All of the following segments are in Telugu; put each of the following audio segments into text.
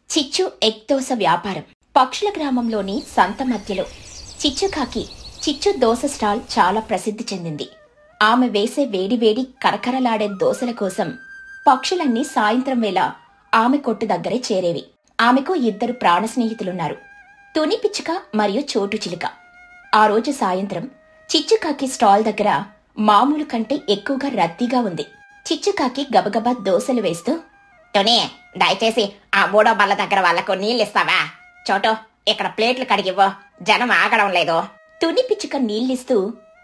చిచ్చు ఎగ్ దోస వ్యాపారం. పక్షుల గ్రామంలోని సంత మధ్యలో చిచ్చుకాకి చిచ్చు దోస స్టాల్ చాలా ప్రసిద్ధి చెందింది. ఆమె వేసే వేడివేడి కరకరలాడే దోసల కోసం పక్షులన్నీ సాయంత్రం వేళ ఆమె కొట్టు దగ్గరే చేరేవి. ఆమెకు 2 ప్రాణ స్నేహితులున్నారు, తుని పిచ్చుక మరియు చోటు చిలుక. ఆ రోజు సాయంత్రం చిచ్చుకాకి స్టాల్ దగ్గర మామూలు కంటే ఎక్కువగా రద్దీగా ఉంది. చిచ్చుకాకి గబగబా దోసలు వేస్తూ, తుని, దయచేసి ఆ 3వ బల్ల దగ్గర వాళ్లకు నీళ్ళిస్తావా? చోటు, ఇక్కడ ప్లేట్లు కడిగివ్వు, జనం ఆగడం లేదు. తుని పిచ్చుక నీళ్ళిస్తూ,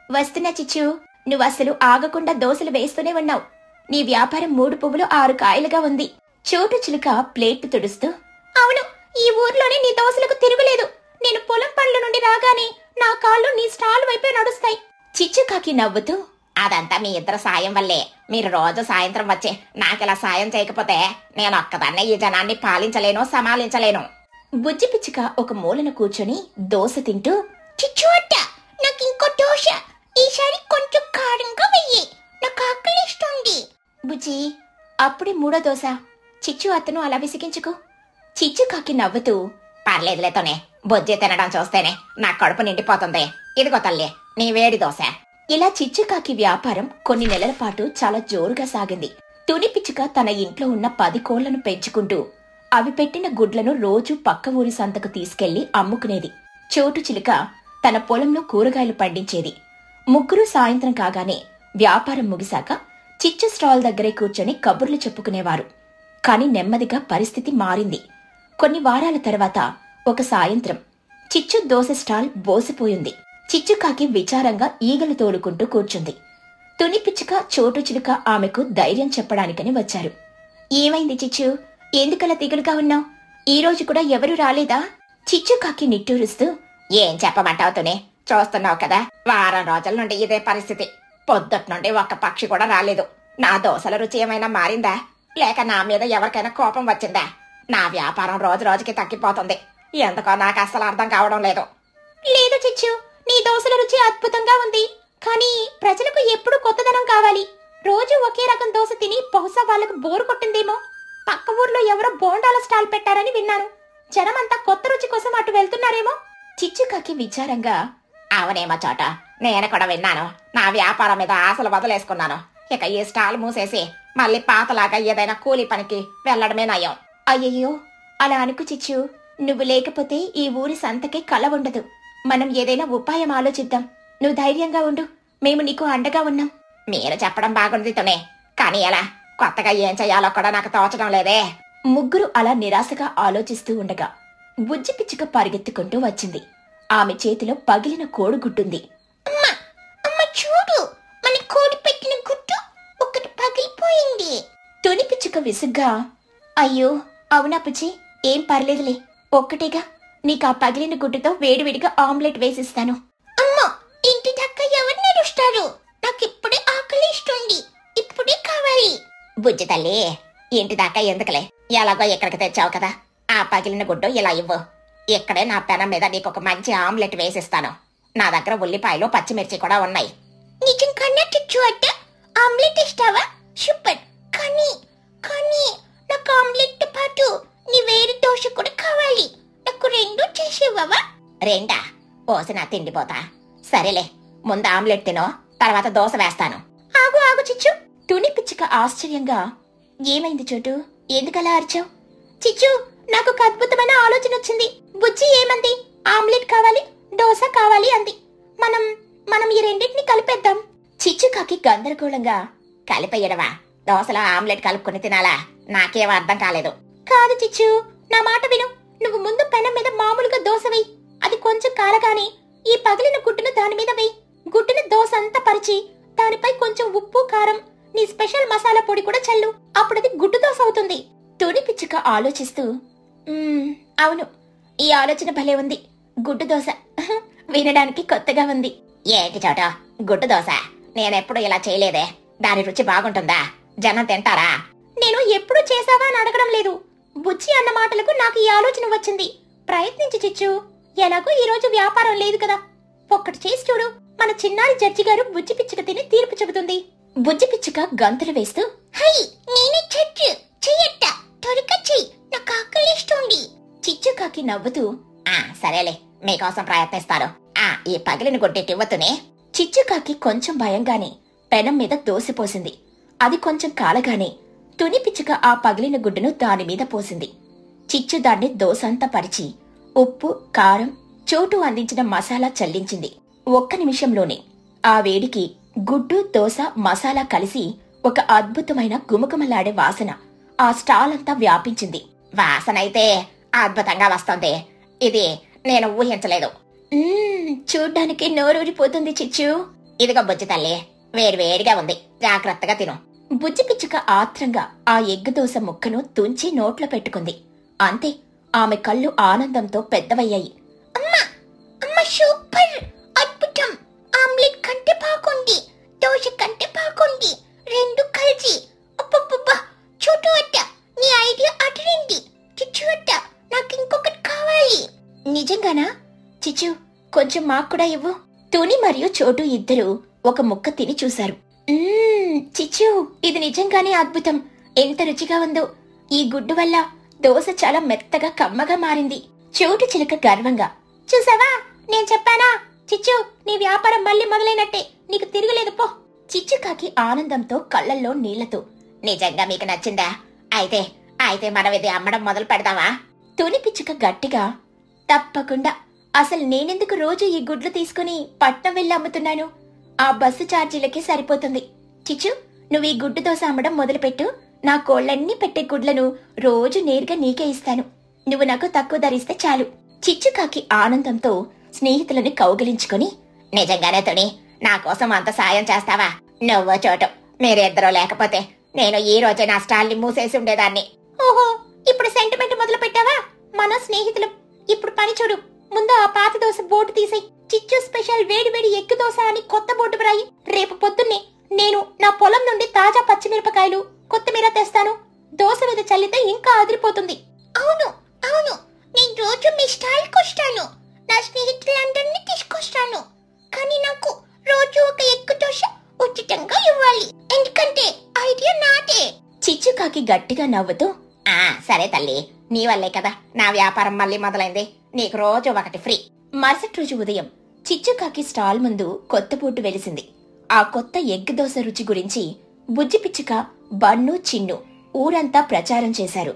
వస్తున్నా చిచ్చు, నువ్వు అసలు ఆగకుండా దోసలు వేస్తూనే ఉన్నావు. నీ వ్యాపారం 3 పువ్వులు 6 కాయలుగా ఉంది. చోటు చిలుక ప్లేట్ తుడుస్తూ, అవును, ఈ ఊర్లోనే నీ దోసలకు తిరుగులేదు. నేను పొలం పనుల నుండి రాగానే నా కాళ్ళు నీ స్టాల్ వైపే నడుస్తాయి. చిచ్చుకాకి నవ్వుతూ, అదంతా మీ ఇద్దరు సాయం వల్లే. మీరు రోజు సాయంత్రం వచ్చి నాకిలా సాయం చేయకపోతే నేను ఒక్కదాన్నే ఈ జనాన్ని పాలించలేను, సమాలించలేను. బుజ్జి పిచ్చుక ఒక మూలన కూర్చొని దోస తింటూ, చిచ్చు అట్ట, నాకింకో దోశ, ఈసారి కొంచెం కారంగా వెయ్యి, నాకు ఆకలిస్తుంది. బుజ్జి, అప్పుడే 3వ దోశ. చిచ్చు అతను అలా విసిగించుకో. చిచ్చుకాకి నవ్వుతూ, పర్లేదులేతోనే, బొజ్జి తినడం చూస్తేనే నా కడుపు నిండిపోతుంది. ఇదిగో తల్లి, నీ వేడి దోశ. ఇలా చిచ్చుకాకి వ్యాపారం కొన్ని నెలల పాటు చాలా జోరుగా సాగింది. తుని పిచ్చుక తన ఇంట్లో ఉన్న 10 కోళ్లను పెంచుకుంటూ అవి పెట్టిన గుడ్లను రోజు పక్క ఊరి సంతకు తీసుకెళ్లి అమ్ముకునేది. చోటు చిలుక తన పొలంలో కూరగాయలు పండించేది. ముగ్గురు సాయంత్రం కాగానే వ్యాపారం ముగిశాక చిచ్చు స్టాల్ దగ్గరే కూర్చొని కబుర్లు చెప్పుకునేవారు. కాని నెమ్మదిగా పరిస్థితి మారింది. కొన్ని వారాల తర్వాత ఒక సాయంత్రం చిచ్చు దోస స్టాల్ బోసిపోయింది. చిచ్చుకాకి విచారంగా ఈగలు తోలుకుంటూ కూర్చుంది. తుని పిచ్చుక, చోటు చిలుక ఆమెకు ధైర్యం చెప్పడానికని వచ్చారు. ఏమైంది చిచ్చు, ఎందుకలా దిగులుగా ఉన్నావు? ఈ రోజు కూడా ఎవరూ రాలేదా? చిచ్చుకాకి నిట్టూరుస్తూ, ఏం చెప్పమంటావు తుని, చూస్తున్నావు కదా, వారం రోజుల నుండి ఇదే పరిస్థితి. పొద్దుట్ నుండి ఒక్క పక్షి కూడా రాలేదు. నా దోసల రుచి ఏమైనా మారిందా, లేక నా మీద ఎవరికైనా కోపం వచ్చిందా? నా వ్యాపారం రోజు రోజుకి తగ్గిపోతుంది. ఎందుకో నాకు అస్సలు అర్థం కావడం లేదు. లేదు చిచ్చు, నీ దోసల రుచి అద్భుతంగా ఉంది. కానీ ప్రజలకు ఎప్పుడు కొత్తదనం కావాలి. రోజు ఒకే రకం దోశ తిని బహుశా వాళ్లకు బోరు కొట్టిందేమో. పక్క ఊర్లో ఎవరో బోండాల స్టాల్ పెట్టారని విన్నాను. జనమంతా కొత్త రుచి కోసం అటు వెళ్తున్నారేమో. చిచ్చుకాకి విచారంగా, అవునేమో చోట, నేను కూడా విన్నాను. నా వ్యాపారం మీద ఆశలు వదిలేసుకున్నాను. ఇక ఈ స్టాల్ మూసేసి మళ్ళీ పాతలాగా ఏదైనా కూలి పనికి వెళ్లడమే నయం. అయ్యయ్యో, అలా అనుకు చిచ్చు. నువ్వు లేకపోతే ఈ ఊరి సంతకే కళ ఉండదు. మనం ఏదైనా ఉపాయం ఆలోచిద్దాం. నువ్వు ధైర్యంగా ఉండు, మేము నీకు అండగా ఉన్నాం. మీరు చెప్పడం బాగుంది తునే, కానీ ఎలా, కొత్తగా ఏం చెయ్యాలో కూడా నాకు తోచడం లేదే. ముగ్గురు అలా నిరాశగా ఆలోచిస్తూ ఉండగా బుజ్జి పిచ్చుక పరిగెత్తుకుంటూ వచ్చింది. ఆమె చేతిలో పగిలిన కోడిగుడ్డుంది. అమ్మా, అమ్మ చూడు, మన కోడి పెట్టిన గుడ్డు ఒకటి పగిలిపోయింది. తుని పిచ్చుక విసుగ్గా, అయ్యో అవునా పుచ్చి, ఏం పర్లేదులే, ఒక్కటేగా, నీకు ఆ పగిలిన గుడ్డుతో వేడివేడిగా ఆమ్లెట్ వేసిస్తాను. అమ్మా, ఇంటి దాకా ఎవరు నడుస్తారు? నాకిప్పుడే ఆకలిస్తుంది, ఇప్పుడే కావాలి. బుజ్జి తల్లి, ఇంటి దాకా ఎందుకులే, ఎలాగో ఇక్కడికి తెచ్చావు కదా, ఆ పగిలిన గుడ్డు ఇలా ఇవ్వు. ఇక్కడే నా పెనం మీద నీకు ఒక మంచి ఆమ్లెట్ వేసిస్తాను. నా దగ్గర ఉల్లిపాయలు, పచ్చిమిర్చి కూడా ఉన్నాయి. నిజంగానే తెచ్చు అట్ట, ఆమ్లెట్ ఇస్తావా? సూపర్. కానీ కానీ నాకు ఆమ్లెట్ పాటు నీ వేడి దోశ కూడా కావాలి. నాకు 2 చేసేవా? 2? పోసిన తిండిపోతా. సరేలే, ముందు ఆమ్లెట్ తినో, తర్వాత దోశ వేస్తాను. ఆగు ఆగు చిచ్చు. తుని పిచ్చుక ఆశ్చర్యంగా, ఏమైంది చోటు, ఎందుకలా అరిచావు? చిచ్చు, నాకు ఒక అద్భుతమైన ఆలోచన వచ్చింది. బుజ్జి ఏమంది? ఆమ్లెట్ కావాలి, దోశ కావాలి అంది. మనం ఈ రెండింటిని కలిపేద్దాం. చిచ్చుకాకి గందరగోళంగా, కలిపేయడమా? దోశలో ఆమ్లెట్ కలుపుకుని తినాలా? నాకేం అర్థం కాలేదు. కాదు చిచ్చు, నా మాట విను. నువ్వు ముందు పెనం మీద మామూలుగా దోశ వేయి. అది కొంచెం కాలగానే ఈ పగిలిన గుడ్డును దాని మీద వేయి. గుడ్డును దోశ అంతా పరిచి దానిపై కొంచెం ఉప్పు, కారం, నీ స్పెషల్ మసాలా పొడి కూడా చల్లు. అప్పుడది గుడ్డు దోశ అవుతుంది. తుని పిచ్చుక ఆలోచిస్తూ, అవును, ఈ ఆలోచన భలే ఉంది. గుడ్డు దోశ వినడానికి కొత్తగా ఉంది. ఏంటి చోట, గుడ్డు దోశ? నేనెప్పుడు ఇలా చేయలేదే. దాని రుచి బాగుంటుందా? జనం తింటారా? నేను ఎప్పుడు చేసావా అని అడగడం లేదు. బుజ్జి అన్న మాటలకు నాకు ఈ ఆలోచన వచ్చింది. ప్రయత్నించి చిచ్చు. ఎలాగో ఈ రోజు వ్యాపారం లేదు కదా, ఒక్కటి చేసి చూడు. మన చిన్నారి జడ్జి గారు బుజ్జి పిచ్చుక తిని తీర్పు చెబుతుంది. బుజ్జి పిచ్చుక గంతులు వేస్తూ, హై, నేనే చెట్టు చెయ్యట్ట, త్వరగా చెయ్యి, నాకు ఆకలిస్తుంది. చిచ్చుకాకి నవ్వుతూ, సరేలే, మీకోసం ప్రయత్నిస్తాను. ఈ పగిలిన గుడ్డెట్టివ్వతునే. చిచ్చుకాకి కొంచెం భయంగానే పెనం మీద దోసిపోసింది. అది కొంచెం కాలగానే తుని పిచ్చుక ఆ పగిలిన గుడ్డును దానిమీద పోసింది. చిచ్చు దాన్ని దోసంతా పరిచి ఉప్పు, కారం, చోటు అందించిన మసాలా చల్లించింది. ఒక్క నిమిషంలోనే ఆ వేడికి గుడ్డు, దోస, మసాలా కలిసి ఒక అద్భుతమైన గుమగుమలాడే వాసన ఆ స్టాల్ అంతా వ్యాపించింది. వాసనైతే అద్భుతంగా వస్తుంది. ఇది నేను ఊహించలేదు. చూడ్డానికి నోరూరిపోతుంది చిచ్చు. ఇదిగో బుజ్జి తల్లి, వేడివేడిగా ఉంది, జాగ్రత్తగా తిను. బుజ్జి పిచ్చుక ఆత్రంగా ఆ ఎగ్గు దోస ముక్కను తుంచి నోట్లో పెట్టుకుంది. అంతే, ఆమె కళ్ళు ఆనందంతో పెద్దవయ్యాయి. అమ్మా, అమ్మ, సూపర్, అద్భుతం. ఆమ్లెట్ కంటే బాగుంది, దోశ కంటే బాగుంది, రెండు కలిసి. అబ్బబ్బబ్బా, చూటు అట్ట, నీ ఐడియా అటరింది. చిచ్చు అట్ట, నాకు ఇంకొకటి కావాలి. నిజంగానా? చిచ్చు, కొంచెం మాకు కూడా ఇవ్వు. తుని మరియు చోటు ఇద్దరూ ఒక ముక్క తిని చూశారు. చిచ్చు, ఇది నిజంగానే అద్భుతం. ఎంత రుచిగా ఉందో. ఈ గుడ్డు వల్ల దోశ చాలా మెత్తగా కమ్మగా మారింది. చోటు చిలుక గర్వంగా, చూసావా, నేను చెప్పానా? చిచ్చు, నీ వ్యాపారం మళ్ళీ మొదలైనట్టే, నీకు తిరగలేదు పో. చిచ్చుకాకి ఆనందంతో కళ్ళల్లో నీళ్లతో, నిజంగా మీకు నచ్చిందా? అయితే అయితే మనం ఇది అమ్మడం మొదలు పెడదామా? తుని పిచ్చుక గట్టిగా, తప్పకుండా. అసలు నేనెందుకు రోజు ఈ గుడ్లు తీసుకుని పట్నం వెళ్ళి అమ్ముతున్నాను? ఆ బస్సు ఛార్జీలకే సరిపోతుంది. చిచ్చు, నువ్వు ఈ గుడ్డు దోశ అమ్మడం మొదలుపెట్టు. నా కోళ్లన్నీ పెట్టే గుడ్లను రోజు నేరుగా నీకే ఇస్తాను. నువ్వు నాకు తక్కువ ధరిస్తే చాలు. చిచ్చుకాకి ఆనందంతో స్నేహితులని కౌగిలించుకొని, నిజంగానే తుని, నా కోసం అంత సాయం చేస్తావా? నువ్వు చోటు మీరిద్దరూ లేకపోతే నేను ఈ రోజే నా స్టాల్ని మూసేసి ఉండేదాన్ని. ఓహో, ఇప్పుడు సెంటిమెంట్ మొదలు పెట్టావా? మన స్నేహితులు. ఇప్పుడు పని చూడు. ముందు ఆ పాత దోశ బోర్డు తీసేయి. చిచ్చు స్పెషల్ వేడి వేడి ఎగ్గు దోశ అని కొత్త బోర్డు రాయి. రేపు పొద్దున్నే నేను నా పొలం నుండి తాజా పచ్చిమిరపకాయలు, కొత్తిమీర తెస్తాను. దోశ మీద చల్లితే ఇంకా అదిరిపోతుంది. అవును అవును, నేను రోజు మీ స్టాల్కి వస్తాను. నా స్నేహితులందరినీ తీసుకొస్తాను. కానీ నాకు రోజు ఒక ఎగ్గు దోశ ఉచితంగా ఇవ్వాలి, ఎందుకంటే ఐడియా నాదే. చిచ్చుకాకి గట్టిగా నవ్వుతూ, సరే తల్లి, నీ వల్లే కదా నా వ్యాపారం మళ్ళీ మొదలైంది. నీకు రోజు ఒకటి ఫ్రీ. మరుసటి రోజు ఉదయం చిచ్చుకాకి స్టాల్ ముందు కొత్త బోర్డు వెలిసింది. ఆ కొత్త ఎగ్ దోశ రుచి గురించి బుజ్జి పిచ్చుక, బన్ను, చిన్ను ఊరంతా ప్రచారం చేశారు.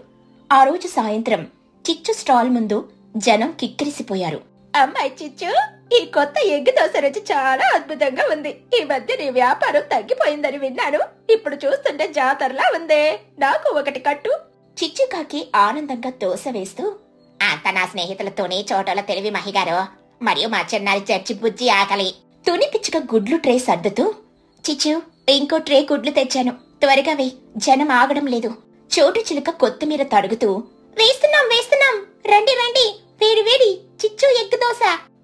ఆ రోజు సాయంత్రం చిచ్చు స్టాల్ ముందు జనం కిక్కిరిసిపోయారు. అమ్మాయి చిచ్చు, ఈ కొత్త ఎగ్ దోశ రుచి చాలా అద్భుతంగా ఉంది. ఈ మధ్య నీ వ్యాపారం తగ్గిపోయిందని విన్నాను. ఇప్పుడు చూస్తుంటే జాతరలా ఉందే, నాకు ఒకటి కట్టు. చిచ్చుకాకి ఆనందంగా దోశ వేస్తూ, అంత నా స్నేహితులతోనే చోటల తెలివి మహిగారు, మరియు మా చిన్నారి చర్చి బుజ్జి ఆకలి. తుని పిచ్చుక గుడ్లు ట్రే సర్దుతూ, చిచ్చు, ఇంకో ట్రే గుడ్లు తెచ్చాను, త్వరగా వే, జనం ఆగడం లేదు. చోటు చిలుక కొత్తిమీర తడుగుతూ, వేస్తున్నాం వేస్తున్నాం, రండి రండి, వేడి వేడి చిచ్చు ఎగ్గు దోశ.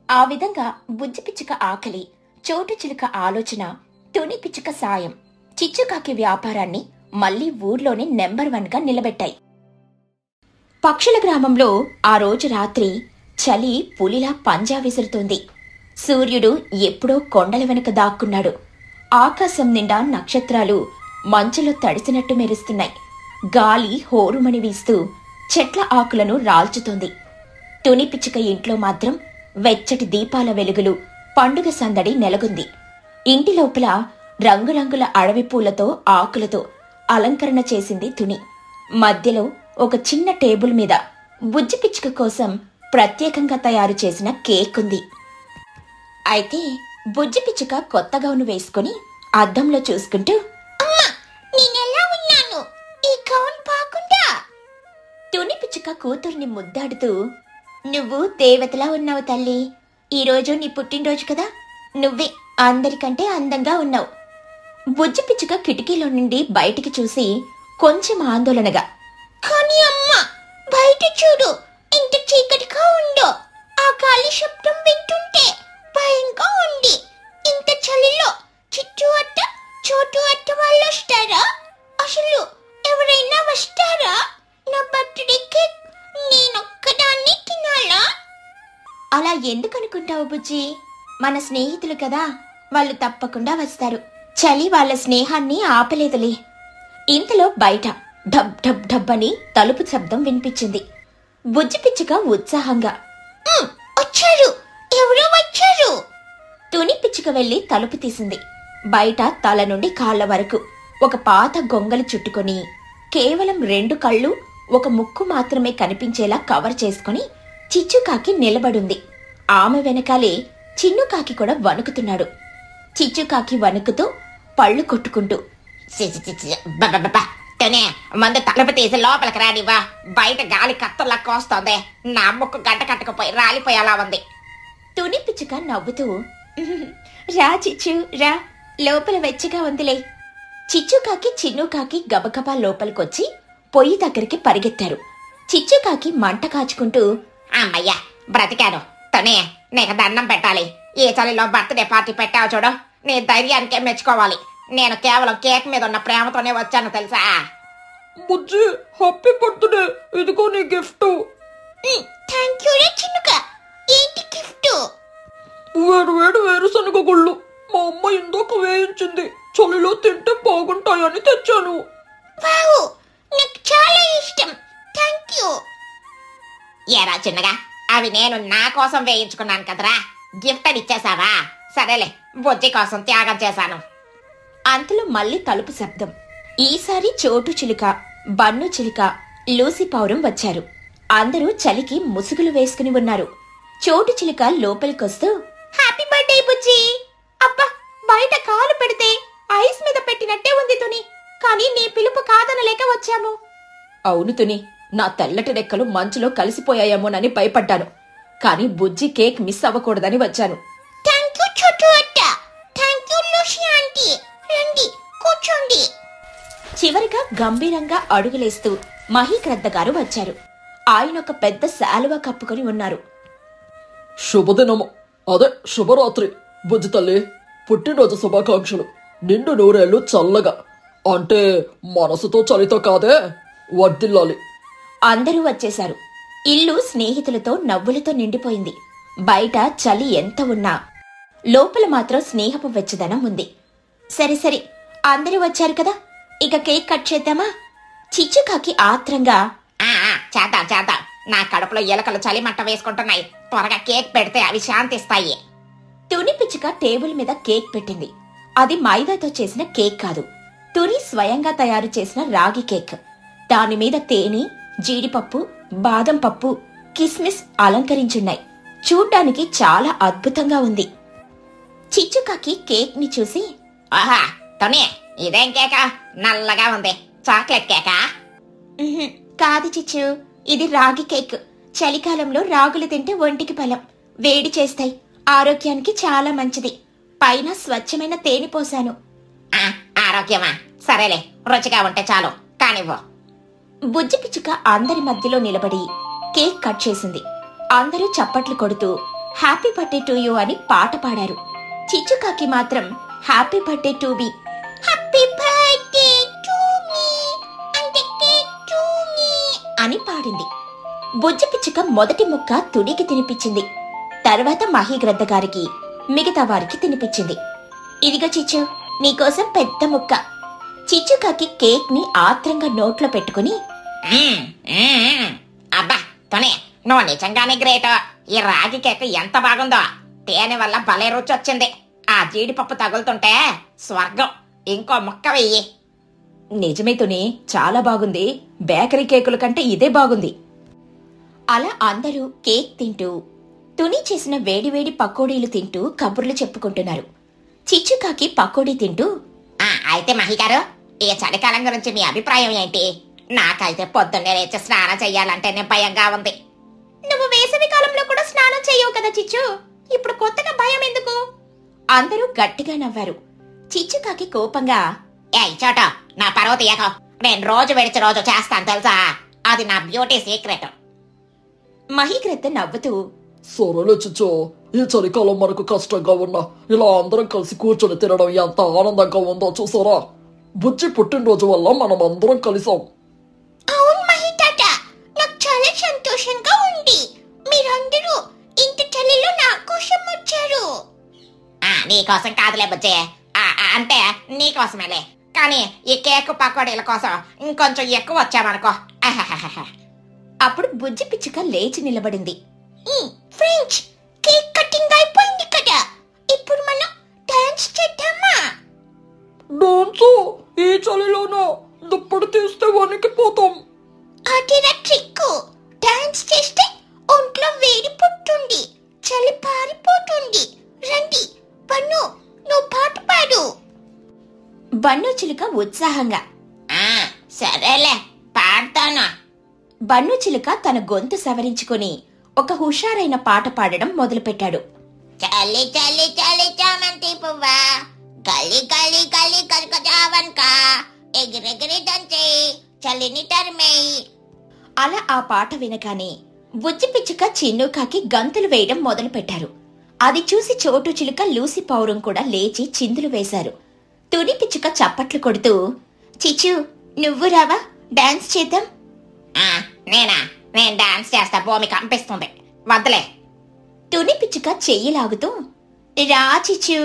ఆ విధంగా బుజ్జి పిచ్చుక ఆకలి, చోటు చిలుక ఆలోచన, తుని పిచ్చుక సాయం చిచ్చుకాకి వ్యాపారాన్ని మళ్లీ ఊర్లోనే నెంబర్ 1 గా నిలబెట్టాయి. పక్షుల గ్రామంలో ఆ రోజు రాత్రి చలి పులిలా పంజా విసురుతోంది. సూర్యుడు ఎప్పుడో కొండల వెనుక దాక్కున్నాడు. ఆకాశం నిండా నక్షత్రాలు మంచులో తడిసినట్టు మెరుస్తున్నాయి. గాలి హోరుమని వీస్తూ చెట్ల ఆకులను రాల్చుతోంది. తుని పిచ్చుక ఇంట్లో మాత్రం వెచ్చటి దీపాల వెలుగులు, పండుగ సందడి నెలకొంది. ఇంటి లోపల రంగురంగుల అడవి పూలతో, ఆకులతో అలంకరణ చేసింది తుని. మధ్యలో ఒక చిన్న టేబుల్ మీద బుజ్జి పిచ్చుక కోసం ప్రత్యేకంగా తయారు చేసిన కేక్ ఉంది. అయితే బుజ్జి పిచ్చుక కొత్త గౌను వేసుకుని అద్దంలో చూసుకుంటూ, అమ్మా, నేనెలా ఉన్నాను? ఈ గౌన్ బాగుందా? తుని పిచ్చుక కూతుర్ని ముద్దాడుతూ, నువ్వు దేవతలా ఉన్నావు తల్లి. ఈరోజు నీ పుట్టినరోజు కదా, నువ్వే అందరికంటే అందంగా ఉన్నావు. బుజ్జి పిచ్చుక కిటికీలో నుండి బయటికి చూసి కొంచెం ఆందోళనగా, కానీ అమ్మా, బయట చూడు, ఎంత చీకటిగా ఉందో. ఆ గాలి శబ్దం వింటుంటే భయంగా ఉంది. ఇంత చలిలో చిచ్చు అట్ట, చోటు అట్ట వాళ్ళు వస్తారా? అసలు ఎవరైనా వస్తారా? నా బర్త్డే కేక్ నేనొక్కదాన్ని తినాలా? అలా ఎందుకనుకుంటావు బుజ్జి? మన స్నేహితులు కదా, వాళ్ళు తప్పకుండా వస్తారు. చలి వాళ్ళ స్నేహాన్ని ఆపలేదులే. ఇంతలో బయట ఢబ్ ఢబ్ ఢబ్ అని తలుపు శబ్దం వినిపించింది. బుజ్జి పిచ్చుక ఉత్సాహంగా, వచ్చారు, ఎవరో వచ్చారు. తుని పిచ్చుక వెళ్లి తలుపు తీసింది. బయట తల నుండి కాళ్ల వరకు ఒక పాత గొంగలి చుట్టుకొని, కేవలం 2 కళ్ళు, ఒక ముక్కు మాత్రమే కనిపించేలా కవర్ చేసుకుని చిచ్చుకాకి నిలబడుంది. ఆమె వెనకాలే చిన్నుకాకి కూడా వణుకుతున్నాడు. చిచ్చుకాకి వణుకుతూ పళ్ళు కొట్టుకుంటూ, టనే ముందు తలుపు తీసి లోపలికి రానివ్వా, బయట గాలి కత్తల్లా కోస్తోంది, నా ముక్కు గంట కట్టుకుపోయి రాలిపోయేలా ఉంది. తుని పిచ్చుక నవ్వుతూ, రా చిచ్చు రా, లోపల వెచ్చగా ఉందిలే. చిచ్చుకాకి చిన్నుకాకి గబగబా లోపలికొచ్చి పొయ్యి దగ్గరికి పరిగెత్తారు. చిచ్చుకాకి మంట కాచుకుంటూ, అమ్మయ్యా బ్రతికాను. తనే నీకు దండం పెట్టాలి. ఈ చలిలో బర్త్డే పార్టీ పెట్టావు చూడు, నీ ధైర్యానికే మెచ్చుకోవాలి. నేను కేవలం కేక్ మీద ఉన్న ప్రేమతోనే వచ్చాను తెలుసా. బుజ్జి, హ్యాపీ బర్త్డే, ఇదిగో నీ గిఫ్ట్. థ్యాంక్ యూ రే చిన్నుక. ఏంటి గిఫ్ట్? వేరు వేరుశనగ గుళ్ళు. మా అమ్మ ఇందాక వేయించింది, చలిలో తింటే బాగుంటాయని తెచ్చాను. వావ్, నాకు చాలా ఇష్టం. Thank you. ఏరా చిన్నగా, అవి నేను నా కోసం వేయించుకున్నాను కదరా, గిఫ్ట్ అని ఇచ్చేసావా? సరేలే, బుజ్జి కోసం త్యాగం చేశాను. అంతలో మళ్ళీ తలుపు శబ్దం. ఈసారి చోటు చిలుక, బన్ను చిలుక, లూసి పౌరం వచ్చారు. అందరూ చలికి ముసుగులు వేసుకుని ఉన్నారు. చోటు చిలుక లోపలికొస్తూ, హ్యాపీ బర్త్డే బుజ్జి. అబ్బా, బయట కాలు పెడితే ఐస్ మీద పెట్టినట్టే ఉంది తుని, కానీ నీ పిలుపు కాదనలేక వచ్చాము. అవును తుని, నా తెల్లటి రెక్కలు మంచులో కలిసిపోయాయేమోనని భయపడ్డాను. కానీ బుజ్జి కేక్ మిస్ అవ్వకూడదని వచ్చాను. థ్యాంక్ యూ చోటు అత్త. Thank you Lucy aunty. రండి, కూర్చోండి. చివరిగా గంభీరంగా అడుగులేస్తూ మహీగ్రద్ద గారు వచ్చారు. ఆయనొక పెద్ద శాలువా కప్పుకొని ఉన్నారు. శుభదినము, అదే శుభరాత్రి. బుజ్జి తల్లి, పుట్టినరోజు శుభాకాంక్షలు. నిండు నూరేళ్లు చల్లగా, అంటే మనసుతో చలితో కాదే, వర్ధిల్లాలి. అందరూ వచ్చేశారు. ఇల్లు స్నేహితులతో నవ్వులతో నిండిపోయింది. బయట చలి ఎంత ఉన్నా లోపల మాత్రం స్నేహపు వెచ్చదనం ఉంది. సరే అందరూ వచ్చారు కదా, ఇక కేక్ కట్ చేద్దామా? చిచ్చుకాకి ఆత్రంగా, చేద్దాం. నా కడుపులో ఎలకలు చలి మంట వేసుకుంటున్నాయి. త్వరగా కేక్ పెడితే అవి శాంతిస్తాయి. తుని పిచ్చుక టేబుల్ మీద కేక్ పెట్టింది. అది మైదాతో చేసిన కేక్ కాదు, తుని స్వయంగా తయారు చేసిన రాగి కేక్. దానిమీద తేనె, జీడిపప్పు, బాదం పప్పు, కిస్మిస్ అలంకరించున్నాయి. చూడ్డానికి చాలా అద్భుతంగా ఉంది. చిచ్చుకాకి కేక్ ని చూసి, ఆహా తొని, ఇదేం కేకా? నల్లగా ఉంది. చాక్లెట్ కేకా? కాదు చిచ్చు, ఇది రాగి కేక్. చలికాలంలో రాగులు తింటే ఒంటికి బలం, వేడి చేస్తాయి, ఆరోగ్యానికి చాలా మంచిది. పైన స్వచ్ఛమైన తేనె పోశాను. ఆరోగ్యమా? సరేలే, రుచిగా ఉంటే చాలు, కానివ్వు. బుజ్జి పిచ్చుక అందరి మధ్యలో నిలబడి కేక్ కట్ చేసింది. అందరూ చప్పట్లు కొడుతూ హ్యాపీ బర్త్డే టు యూ అని పాట పాడారు. చిచ్చుకాకి మాత్రం happy birthday to be, happy birthday to me అంటే కేక్ టు మీ అని పాడింది. బుజ్జి పిచ్చుక మొదటి ముక్క తునికి తినిపించింది. తర్వాత మహీగ్రద్ద గారికి, మిగతా వారికి తినిపించింది. ఇదిగో చిచ్చు, నీకోసం పెద్ద ముక్క. చిచ్చుకాకి కేక్ ని ఆత్రంగా నోట్లో పెట్టుకుని, అబ్బా తొని, నువ్వు నిజంగానే గ్రేట్. ఈ రాగి కేక్ ఎంత బాగుందో. తేనె వల్ల భలే రుచి వచ్చింది. ఆ జీడిపప్పు తగులుతుంటే స్వర్గం. ఇంకో ముక్క వెయ్యి. నిజమే తుని, చాలా బాగుంది. బేకరీ కేకుల కంటే ఇదే బాగుంది. అలా అందరూ కేక్ తింటూ, తుని చేసిన వేడివేడి పకోడీలు తింటూ కబుర్లు చెప్పుకుంటున్నారు. చిచ్చుకాకి పకోడీ తింటూ, అయితే మహిగారు, ఈ చలికాలం గురించి మీ అభిప్రాయం ఏంటి? నాకైతే పొద్దున్నే లేచి స్నానం చెయ్యాలంటేనే భయంగా ఉంది. నువ్వు వేసవి కాలంలో కూడా స్నానం చెయ్యవు కదా చిచ్చు, ఇప్పుడు కొత్తగా భయం ఎందుకు? అందరూ గట్టిగా నవ్వారు. చిచ్చుకాకి కోపంగా, ఏయ్ చోట, నా పరువు తీయకు. నేను రోజు విడిచి రోజు చేస్తాను తెలుసా, అది నా బ్యూటీ సీక్రెట్. మహీగ్రద్ద నవ్వుతూ, సరేలే చిచ్చో, ఈ చలికాలం మనకు కష్టంగా ఉన్నా ఇలా అందరం కలిసి కూర్చొని తినడం ఎంత ఆనందంగా ఉందో చూసారా. బుజ్జి పుట్టినరోజు వల్ల మనం అందరం కలిసాం. అవును మహి తాత, నాకు చాలా సంతోషంగా ఉంది. మీరందరూ ఇంత చలిలో నా కోసం వచ్చారు. నీకోసం కాదులే బుజ్జి, అంటే నీకోసమేలే. కానీ ఈ కేక్ పకోడీల కోసం ఇంకొంచెం ఎక్కువ వచ్చామనుకో. ఆహాహాహా. అప్పుడు బుజ్జి పిచ్చుక లేచి నిలబడింది. ఫ్రెండ్స్, కేక్ కటింగ్ అయిపోయింది కదా, ఇప్పుడు మనం డాన్స్ చేద్దామా? డాన్సు ఈ చలిలోనా? దుప్పటి తీస్తే వణికిపోతాం. అదిరా ట్రిక్. డాన్స్ చేస్తే ఒంట్లో వేడి పుట్టుంది, చలి పారిపోతుంది. రండి బన్ను, నువ్వు పాట పాడు. బన్ను చిలుక ఉత్సాహంగా, సరేలే పాడతాను. బన్ను చిలుక తన గొంతు సవరించుకుని ఒక హుషారైన పాట పాడడం మొదలుపెట్టాడు. చలి చలి చలి చామంతి పువ్వా, గలి గలి గలి కరకజావన్కా, ఎగిరెగిరి దంచే చలిని తరిమేయి. అలా ఆ పాట వినగానే బుజ్జి పిచ్చుక చిన్నుకాకి గంతులు వేయడం మొదలుపెట్టారు. అది చూసి చోటు చిలుక లూసి పౌరం కూడా లేచి చిందులు వేశారు. తుని పిచ్చుక చప్పట్లు కొడుతూ, చిచ్చు నువ్వు రావా, డాన్స్ చేద్దాం. నేనా? నేను డాన్స్ చేస్తా, భూమి కంపిస్తుంది, వద్దలే. తుని పిచ్చుక చెయ్యి లాగుతూ, రా చిచ్చు,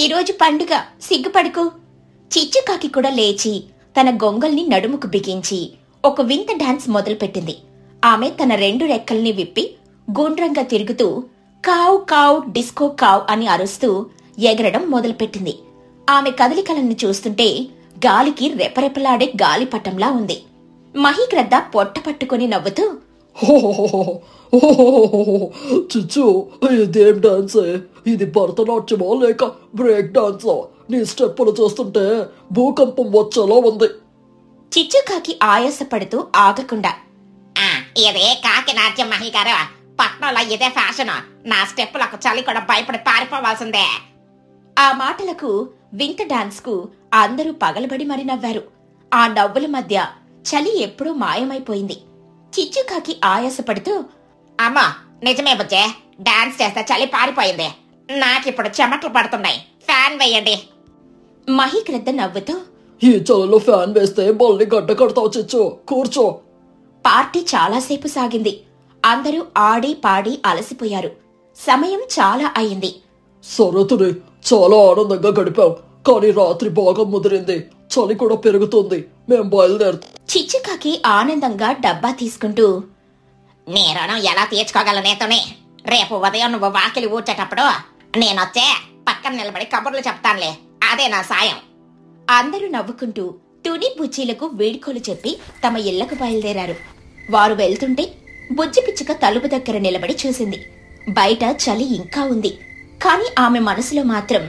ఈరోజు పండుగ, సిగ్గుపడుకు. చిచ్చుకాకి కూడా లేచి తన గొంగల్ని నడుముకు బిగించి ఒక వింత డాన్స్ మొదలుపెట్టింది. ఆమె తన 2 రెక్కల్ని విప్పి గుండ్రంగా తిరుగుతూ కావ్ కావ్ డిస్కో కావ్ అని అరుస్తూ ఎగరడం మొదలుపెట్టింది. ఆమె కదలికలను చూస్తుంటే గాలికి రెపరెపలాడే గాలిపటంలా ఉంది. మహీగ్రద్ద పొట్ట పట్టుకుని నవ్వుతూ, చిచ్చు, ఇదేం డాన్సే? ఇది భరతనాట్యమా లేక బ్రేక్ డాన్సా? నీ స్టెప్పులు చూస్తుంటే భూకంపం వచ్చేలా ఉంది. చిచ్చుకాకి ఆయాసపడుతూ ఆగకుండా, ఇదే కాకి నాట్యం మహిగారు, పట్నంలో ఇదే ఫ్యాషన్. నా స్టెప్పులకు చలి కూడా భయపడి పారిపోవాల్సిందే. ఆ మాటలకు వింత డాన్స్ కు అందరూ పగలబడి మరి నవ్వారు. ఆ నవ్వుల మధ్య చలి ఎప్పుడూ మాయమైపోయింది. చిచ్చుకాకి ఆయాసపడుతూ, అమ్మా నిజమే బుజ్జే, డాన్స్ చేస్తే చలి పారిపోయింది. నాకిప్పుడు చెమటలు పడుతున్నాయి, ఫ్యాన్ వేయండి. మహీగ్రద్ద నవ్వుతూ, ఈ చలిలో ఫ్యాన్ వేస్తే మళ్ళీ గడ్డ కడతావు చిచ్చు, కూర్చో. పార్టీ చాలాసేపు సాగింది. అందరూ ఆడి పాడి అలసిపోయారు. సమయం చాలా అయింది. సరతుని చాలా ఆనందంగా గడిపాం, కానీ రాత్రి బాగా ముదిరింది, చలి కూడా పెరుగుతుంది, మేం బయలుదేరుతాం. చిచ్చుకాకి ఆనందంగా డబ్బా తీసుకుంటూ, నీ రుణం ఎలా తీర్చుకోగలనేతోనే, రేపు ఉదయం నువ్వు వాకిలి ఊడ్చేటప్పుడు నేనొచ్చే పక్కన నిలబడి కబుర్లు చెప్తానులే, అదే నా సాయం. అందరూ నవ్వుకుంటూ తుని బుజ్జీలకు వీడ్కోలు చెప్పి తమ ఇళ్లకు బయలుదేరారు. వారు వెళ్తుంటే బుజ్జి పిచ్చుక తలుపు దగ్గర నిలబడి చూసింది. బయట చలి ఇంకా ఉంది, కాని ఆమె మనసులో మాత్రం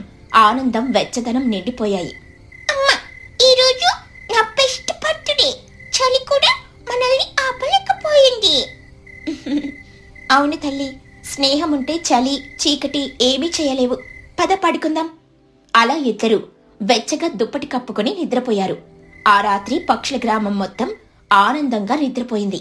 ఆనందం, వెచ్చదనం నిండిపోయాయి. అమ్మా, ఈరోజు నా బెస్ట్ బర్త్డే, చలి కూడా మనల్ని ఆపలేకపోయింది. అవును తల్లి, స్నేహముంటే చలి చీకటి ఏమీ చేయలేవు. పద పడుకుందాం. అలా ఇద్దరు వెచ్చగా దుప్పటి కప్పుకొని నిద్రపోయారు. ఆ రాత్రి పక్షుల గ్రామం మొత్తం ఆనందంగా నిద్రపోయింది.